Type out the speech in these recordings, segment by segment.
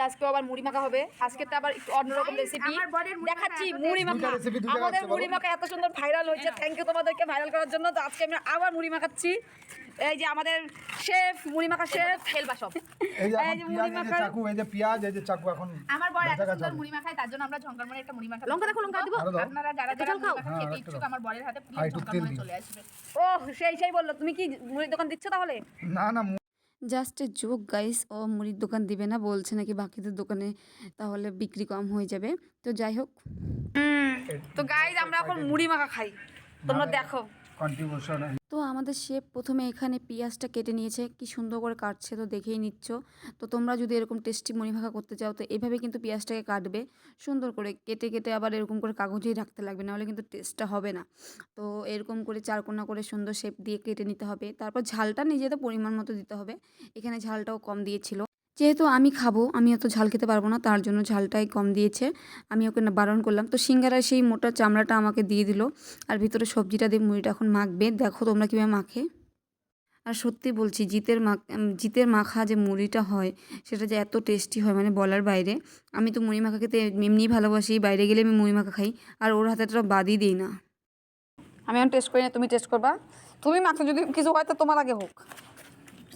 আজকে আবার মুড়ি মাখা হবে। আজকে তো আবার একটু অন্যরকম রেসিপি দেখাচ্ছি, মুড়ি মাখা। আমাদের মুড়ি মাখা এত সুন্দর ভাইরাল হয়েছে, থ্যাংক ইউ তোমাদেরকে ভাইরাল করার জন্য। তো আজকে আমি আবার মুড়ি মাখাচ্ছি। এই যে আমাদের শেফ, মুড়ি মাখা শেফ খেলবা সব। এই যে মুড়ি মাখা, চাকু, এই যে পেঁয়াজ, এই যে চাকু। এখন আমার বড় এত সুন্দর মুড়ি মাখায়, তার জন্য আমরা ঝঙ্কার মোড়ে একটা মুড়ি মাখা। লঙ্কা দেখো, লঙ্কা দিব। আপনারা যারা যারা মুড়ি মাখা খেতে ইচ্ছুক আমার বরের হাতে প্লিজ ঝঙ্কার মোড়ে চলে আসবে। ও সেই বললো। তুমি কি মুড়ির দোকান দিচ্ছ তাহলে? না জাস্ট এ জোক গাইস, ও মুড়ির দোকান দিবে না বলছে নাকি বাকিদের দোকানে তাহলে বিক্রি কম হয়ে যাবে। তো যাই হোক, তো গাইস আমরা এখন মুড়ি মাখা খাই, তোমরা দেখো। কন্ট্রিবিউশন। তো আমাদের শেফ প্রথমে এখানে পেঁয়াজটা কেটে নিয়েছে, কি সুন্দর করে কাটছে তো দেখেই নিচ্ছ। তো তোমরা যদি এরকম টেস্টি মুড়ি মাখা করতে চাও তো এভাবে কিন্তু পেঁয়াজটাকে কাটবে সুন্দর করে, কেটে কেটে আবার এরকম করে কাগজেই রাখতে লাগবে, নাহলে কিন্তু টেস্টটা হবে না। তো এরকম করে চারকোনা করে সুন্দর শেপ দিয়ে কেটে নিতে হবে। তারপর ঝালটা নিজেদের পরিমাণ মতো দিতে হবে। এখানে ঝালটাও কম দিয়েছিল, যেহেতু আমি খাবো, আমি অত ঝাল খেতে পারবো না, তার জন্য ঝালটাই কম দিয়েছে। আমি ওকে না বারণ করলাম। তো সিঙ্গারার সেই মোটা চামড়াটা আমাকে দিয়ে দিল, আর ভিতরে সবজিটা দিয়ে মুড়িটা এখন মাখবে। দেখো তোমরা কীভাবে মাখে। আর সত্যি বলছি, জিতের মাখা যে মুড়িটা হয় সেটা যে এত টেস্টি হয় মানে বলার বাইরে। আমি তো মুড়ি মাখা খেতে এমনিই ভালোবাসি, বাইরে গেলে আমি মুড়ি মাখা খাই, আর ওর হাতেটা বাদই দিই না। আমি এখন টেস্ট করি না, তুমি টেস্ট করবা। তুমি মাখো, যদি কিছু হয় তো তোমার আগে হোক।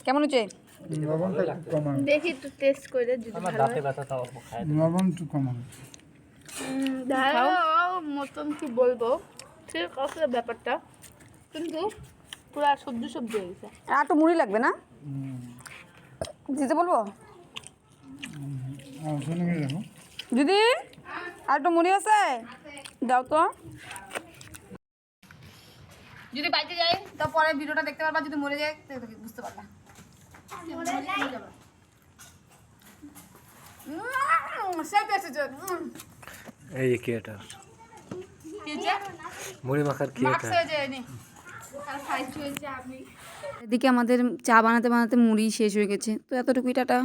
কেমন হচ্ছে? লবণটা একটু কম হবে। দেখি একটু টেস্ট করে যদি আমার ভালো দাঁতে ব্যথা তাও খায়। লবণ একটু কম হবে। ভালো মতন কি বলবো, ঠিক আছে ব্যাপারটা, কিন্তু পুরো সবজি হয়ে গেছে। আর একটু মুড়ি লাগবে না? দিতে বলবো শুনে গেলে দেখো। দিদি, আর একটু মুড়ি আছে দাও তো। যদি বাইতে যাই তো পরে ভিডিওটা দেখতে পারবা, যদি মরে যায় তো বুঝতে পারবা। এই যে কি এটা মুড়ি মাখার কি এটা? এদিকে আমাদের চা বানাতে বানাতে মুড়ি শেষ হয়ে গেছে। তো এতটুকুই, টাটা।